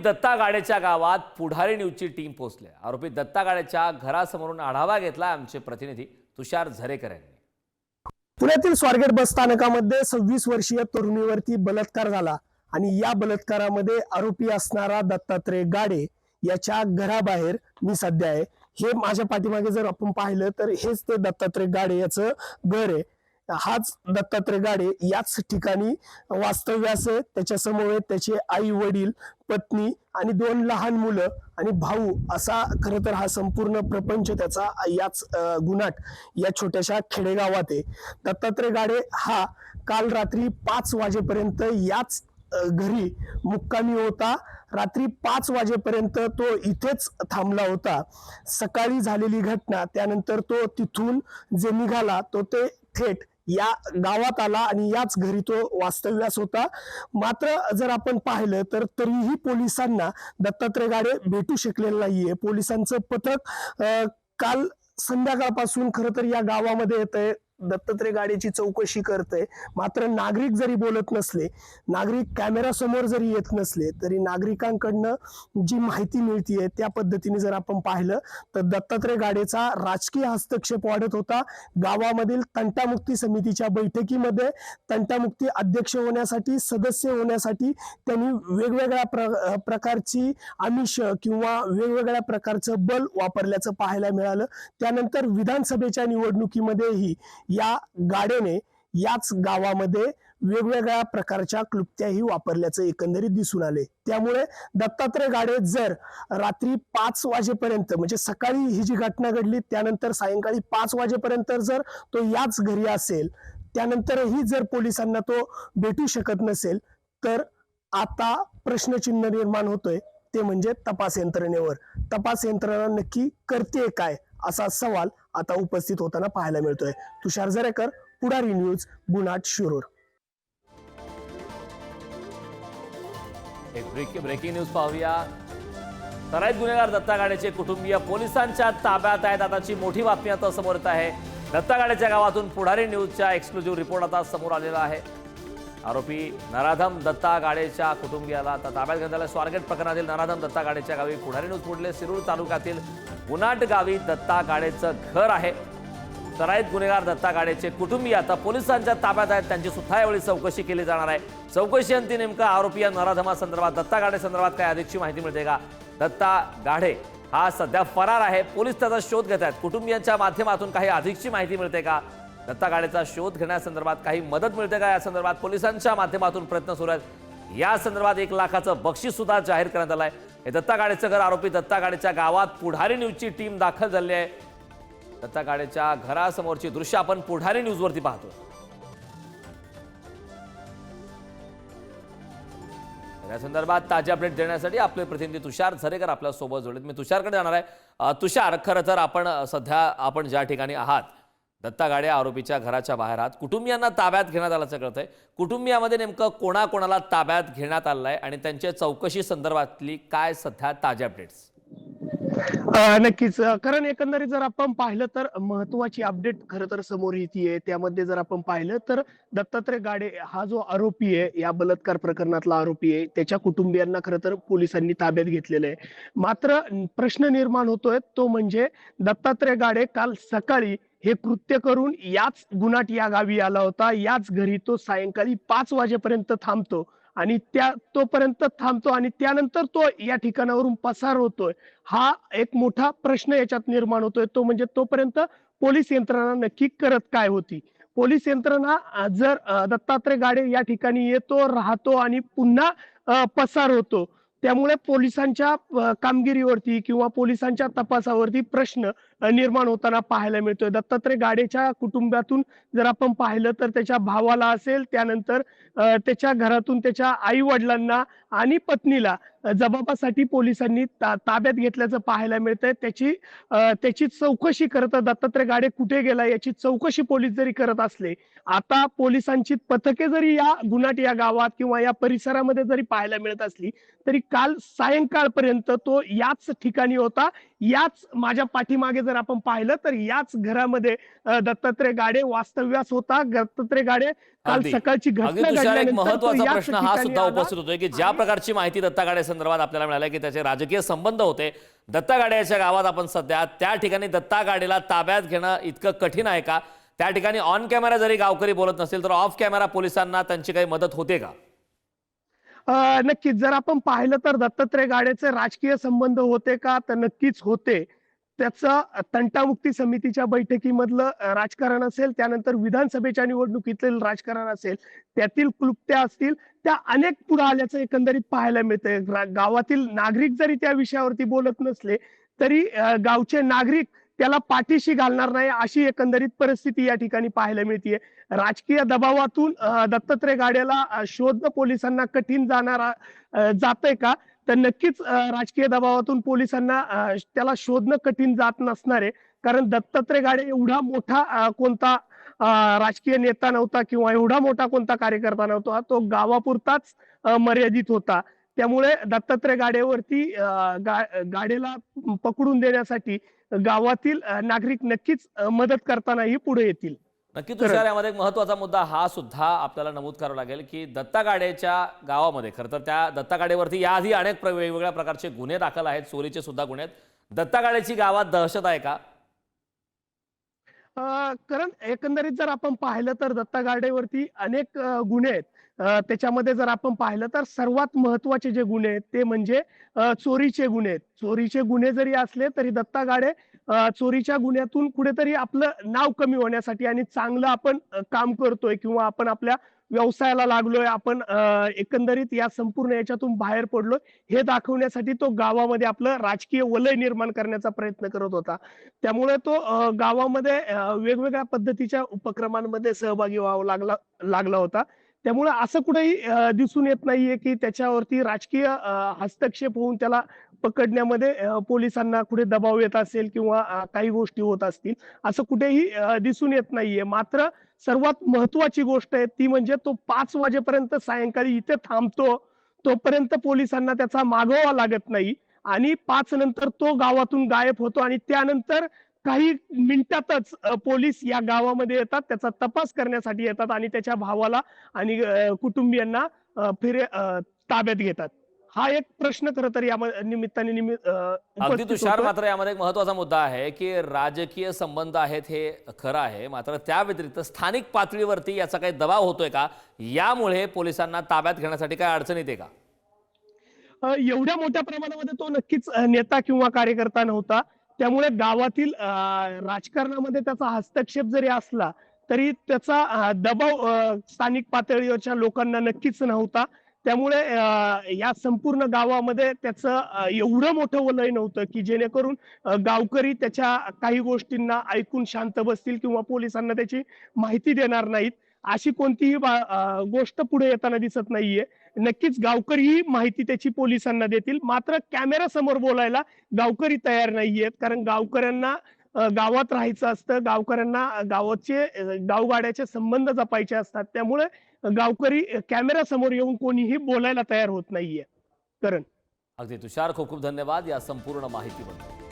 दत्ता गाडेच्या गावात पुढारी न्यूजची टीम पोहोचली। आरोपी दत्ता गाडेच्या घरासमोरून आढावा घेतला आमचे प्रतिनिधी तुषार झरेकर यांनी। पुण्यातील स्वारगेट बस स्थानकामध्ये 26 वर्षीय तरुणीवरती बलात्कार झाला आणि या बलात्कारामध्ये आरोपी असणारा दत्तात्रय गाडे याच्या घराबाहेर मी सध्या आहे। हे माझ्या पाठीमागे जर आपण पाहिलं तर हेच ते दत्तात्रय गाडे याचं घर आहे। हाच दत्तात्रय गाडे याच ठिकाणी वास्तव्यास आहे। त्याच्या समोर त्याचे आई वडील, पत्नी आणि 2 लहान मुलं आणि भाऊ असा खरं तर हा संपूर्ण प्रपंच त्याचा याच गुन्हाट या छोट्याशा खेडेगावात आहे। दत्तात्रय गाडे हा काल रात्री 5 वाजेपर्यंत याच घरी मुक्कामी होता। रात्री 5 वाजेपर्यंत तो इथेच थांबला होता। सकाळी झालेली घटना त्यानंतर तो तिथून जे निघाला तो ते थेट या गावात आला आणि याच घरी तो वास्तव्यास होता। मात्र जर आपण पाहिलं तर तरीही पोलिसांना दत्तात्रय गाडे भेटू शकलेला नाहीये। पोलिसांचं पथक काल संध्याकाळपासून खरं तर या गावामध्ये येतंय, दत्तात्रय गाडेची चौकशी करतंय। मात्र नागरिक जरी बोलत नसले, नागरिक कॅमेरा समोर जरी येत नसले तरी नागरिकांकडनं जी माहिती मिळतीये त्या पद्धतीने जर आपण पाहिलं तर दत्तात्रय गाडेचा राजकीय हस्तक्षेप वाढत होता। गावामधील तंटामुक्ती समितीच्या बैठकीमध्ये तंटामुक्ती अध्यक्ष होण्यासाठी, सदस्य होण्यासाठी त्यांनी वेगवेगळ्या प्रकारची आमिष किंवा वेगवेगळ्या प्रकारचं बल वापरल्याचं पाहायला मिळालं। त्यानंतर विधानसभेच्या निवडणुकीमध्येही या गाडेने याच गावामध्ये वेगवेगळ्या प्रकारच्या क्लुप्त्याही वापरल्याचं एकंदरीत दिसून आले। त्यामुळे दत्तात्रय गाडे जर रात्री 5 वाजेपर्यंत म्हणजे सकाळी ही जी घटना घडली त्यानंतर सायंकाळी 5 वाजेपर्यंत जर तो याच घरी असेल, त्यानंतरही जर पोलिसांना तो भेटू शकत नसेल तर आता प्रश्नचिन्ह निर्माण होतोय ते म्हणजे तपास यंत्रणेवर। तपास यंत्रणा नक्की करते काय असा सवाल आता उपस्थित होताना पाहायला मिळतोय। तुषार झरेकर, पुढारी न्यूज, गुन्हाट शिरूर। एक ब्रेकिंग न्यूज पाहूया। सराईत गुन्हेगार दत्ता गाडेचे कुटुंबीय पोलिसांच्या ताब्यात आहेत। आताची मोठी बातमी आता समोर येत आहे। दत्ता गाडेच्या गावातून पुढारी न्यूजचा एक्सक्लुझिव्ह रिपोर्ट आता समोर आलेला आहे। आरोपी नराधम दत्ता गाडेच्या कुटुंबियाला आता ताब्यात घेण्यात आलं। स्वारगेट प्रकरणातील नराधम दत्ता गाडेच्या गावी पुढारी न्यूज पोहोचले। शिरूर तालुक्यातील गुन्हाट गावी दत्ता गाडेचं घर आहे। सराईत गुन्हेगार दत्ता गाडेचे कुटुंबीय आता पोलिसांच्या ताब्यात आहेत। त्यांची सुद्धा यावेळी चौकशी केली जाणार आहे। चौकशी अंती नेमका आरोपी या नराधमासंदर्भात, दत्ता गाडे संदर्भात काय अधिकची माहिती मिळते का? दत्ता गाडे हा सध्या फरार आहे, पोलीस त्याचा शोध घेत आहेत। कुटुंबियांच्या माध्यमातून काही अधिकची माहिती मिळते का? दत्ता गाडेचा शोध घेण्यासंदर्भात काही मदत मिळते का? या संदर्भात पोलिसांच्या माध्यमातून प्रयत्न सुरू आहेत। या संदर्भात 1 लाखाचं बक्षीस सुद्धा जाहीर करण्यात आलंय। हे दत्ता गाडेचं घर, आरोपी दत्ता गाडेच्या गावात पुढारी न्यूजची टीम दाखल झाली आहे। दत्ता गाडेच्या घरासमोरची दृश्य आपण पुढारी न्यूजवरती पाहतो। या संदर्भात ताजे अपडेट देण्यासाठी आपले प्रतिनिधी तुषार झरेकर आपल्या सोबत जोडलेत। मी तुषारकडे जाणार आहे। तुषार, खरं तर आपण ज्या ठिकाणी आहात दत्ता गाडे आरोपीच्या घराच्या बाहेर आहात, कुटुंबियांना ताब्यात घेण्यात आल्याचं कळतंय। कुटुंबियामध्ये नेमकं कोणाकोणाला ताब्यात घेण्यात आलंय आणि त्यांच्या चौकशी संदर्भातली काय सध्या ताजे अपडेट्स? नक्कीच, कारण एकंदरीत जर आपण पाहिलं तर महत्वाची अपडेट खरं तर समोर येते। त्यामध्ये जर आपण पाहिलं तर दत्तात्रय गाडे हा जो आरोपी आहे, या बलात्कार प्रकरणातला आरोपी आहे, त्याच्या कुटुंबियांना खरं तर पोलिसांनी ताब्यात घेतलेलं आहे। मात्र प्रश्न निर्माण होतोय तो म्हणजे दत्तात्रय गाडे काल सकाळी हे कृत्य करून याच गुन्हाट या गावी आला होता। याच घरी तो सायंकाळी 5 वाजेपर्यंत थांबतो आणि तोपर्यंत थांबतो आणि त्यानंतर तो या ठिकाणावरून पसार होतोय। हा एक मोठा प्रश्न याच्यात निर्माण होतोय, तो म्हणजे तोपर्यंत पोलीस यंत्रणा नक्की करत काय होती? पोलीस यंत्रणा जर दत्तात्रय गाडे या ठिकाणी येतो, राहतो आणि पुन्हा पसार होतो, त्यामुळे पोलिसांच्या कामगिरीवरती किंवा पोलिसांच्या तपासावरती प्रश्न निर्माण होताना पाहायला मिळतोय। दत्तात्रय गाडेच्या कुटुंबातून जर आपण पाहिलं तर त्याच्या भावाला असेल, त्यानंतर त्याच्या घरातून त्याच्या आई वडिलांना आणि पत्नीला जबाबासाठी पोलिसांनी ताब्यात घेतल्याचं पाहायला मिळतंय। त्याची चौकशी करत दत्तात्रय गाडे कुठे गेला याची चौकशी पोलीस जरी करत असले, आता पोलिसांची पथके जरी या गुन्हाट या गावात किंवा या परिसरामध्ये जरी पाहायला मिळत असली तरी काल सायंकाळपर्यंत तो याच ठिकाणी होता। याच माझ्या पाठीमागे जर आपण पाहिलं तर याच घरामध्ये दत्तात्रय गाडे वास्तव्यास होता। दत्तात्रय गाडे काल सकाळची घटना एक घडल्यानंतर महत्त्वाचा प्रश्न हा सुद्धा उपस्थित होतोय की ज्या प्रकारची माहिती दत्ता गाडे संदर्भात आपल्याला मिळालं की त्याचे राजकीय संबंध होते. दत्ता गाडेच्या गावात आपण सध्या त्या ठिकाणी दत्ता गाडेला ताब्यात घेणं इतकं कठीण आहे का? त्या ठिकाणी ऑन कॅमेरा जरी गावकरी बोलत नसतील तर ऑफ कॅमेरा पोलिसांना त्यांची काही मदत होते का? नक्कीच जर आपण पाहिलं तर दत्तात्रय गाडेचे राजकीय संबंध होते का, तर नक्कीच होते. त्याचं तंटामुक्ती समितीच्या बैठकीमधलं राजकारण असेल, त्यानंतर विधानसभेच्या निवडणुकीतील राजकारण असेल, त्यातील क्लुप्त्या असतील, त्या अनेक पुढे आल्याचं एकंदरीत पाहायला मिळतंय. गावातील नागरिक जरी त्या विषयावरती बोलत नसले तरी गावचे नागरिक त्याला पाठीशी घालणार नाही अशी एकंदरीत परिस्थिती या ठिकाणी पाहायला मिळतीये. राजकीय दबावातून दत्तात्रय गाड्याला शोधणं पोलिसांना कठीण जातंय का, तर नक्कीच राजकीय दबावातून पोलिसांना त्याला शोधणं कठीण जात नसणार आहे. कारण दत्तात्रय गाडे एवढा मोठा कोणता राजकीय नेता नव्हता किंवा एवढा मोठा कोणता कार्यकर्ता नव्हता. तो गावापुरताच मर्यादित होता. त्यामुळे दत्तात्रय गाडेवरती गाडेला पकडून देण्यासाठी गावातील नागरिक नक्कीच मदत करतानाही पुढे येतील. नक्की तुषार, यामध्ये एक महत्त्वाचा मुद्दा हा सुद्धा आपल्याला नमूद करावा लागेल की दत्ता गाडेच्या गावामध्ये खरं तर त्या दत्ता गाडेवरती याआधी अनेक वेगवेगळ्या प्रकारचे गुन्हे दाखल आहेत, चोरीचे सुद्धा गुन्हे आहेत. दत्ता गाडेची गावात दहशत आहे का? कारण एकंदरीत जर आपण पाहिलं तर दत्ता गाडेवरती अनेक गुन्हे आहेत. त्याच्यामध्ये जर आपण पाहिलं तर सर्वात महत्वाचे जे गुन्हे आहेत ते म्हणजे चोरीचे गुन्हे आहेत. चोरीचे गुन्हे जरी असले तरी दत्ता गाडे चोरीच्या गुन्ह्यातून कुठेतरी आपलं नाव कमी होण्यासाठी आणि चांगलं आपण काम करतोय किंवा आपण आपल्या व्यवसायाला लागलोय, आपण एकंदरीत या संपूर्ण याच्यातून बाहेर पडलोय हे दाखवण्यासाठी तो गावामध्ये आपलं राजकीय वलय निर्माण करण्याचा प्रयत्न करत होता. त्यामुळे तो गावामध्ये वेगवेगळ्या पद्धतीच्या उपक्रमांमध्ये सहभागी व्हावा लागला होता. त्यामुळे असं कुठेही दिसून येत नाहीये की त्याच्यावरती राजकीय हस्तक्षेप होऊन त्याला पकडण्यामध्ये पोलिसांना कुठे दबाव येत असेल किंवा काही गोष्टी होत असतील, असं कुठेही दिसून येत नाहीये. मात्र सर्वात महत्वाची गोष्ट आहे ती म्हणजे तो 5 वाजेपर्यंत सायंकाळी इथे थांबतो, तोपर्यंत पोलिसांना त्याचा मागोवा लागत नाही आणि 5 नंतर तो गावातून गायब होतो आणि त्यानंतर काही मिनिटातच पोलीस या गावामध्ये येतात, त्याचा तपास करण्यासाठी येतात आणि त्याच्या भावाला आणि कुटुंबियांना ताब्यात घेतात. हा एक प्रश्न खरं तर या निमित्ताने अगदी उपस्थित तुषार, होतोय. मात्र यामध्ये एक महत्त्वाचा मुद्दा आहे की राजकीय संबंध आहेत हे खरं आहे, मात्र त्या व्यतिरिक्त स्थानिक पातळीवरती याचा काही दबाव होतोय का? यामुळे पोलिसांना ताब्यात घेण्यासाठी काय अडचण येते का? एवढ्या मोठ्या प्रमाणामध्ये तो नक्कीच नेता किंवा कार्यकर्ता नव्हता. त्यामुळे गावातील राजकारणामध्ये त्याचा हस्तक्षेप जरी असला तरी त्याचा दबाव स्थानिक पातळीवरच्या लोकांना नक्कीच नव्हता. त्यामुळे या संपूर्ण गावामध्ये त्याचं एवढं मोठं वलय नव्हतं की जेणेकरून गावकरी त्याच्या काही गोष्टींना ऐकून शांत बसतील किंवा पोलिसांना त्याची माहिती देणार नाहीत. अशी कोणतीही गोष्ट पुढे येताना दिसत नाहीये. नक्कीच गावकरी ही माहिती त्याची पोलिसांना देतील. मात्र कॅमेरा समोर बोलायला गावकरी तयार नाहीयेत. कारण गावकऱ्यांना गावात राहायचं असतं, गावकऱ्यांना गावगाड्याचे संबंध जपायचे असतात. त्यामुळे गावकरी कॅमेरा समोर येऊन कोणीही बोलायला तयार होत नाहीये. करण. अगदी तुषार, खूप खूप धन्यवाद या संपूर्ण माहितीबद्दल.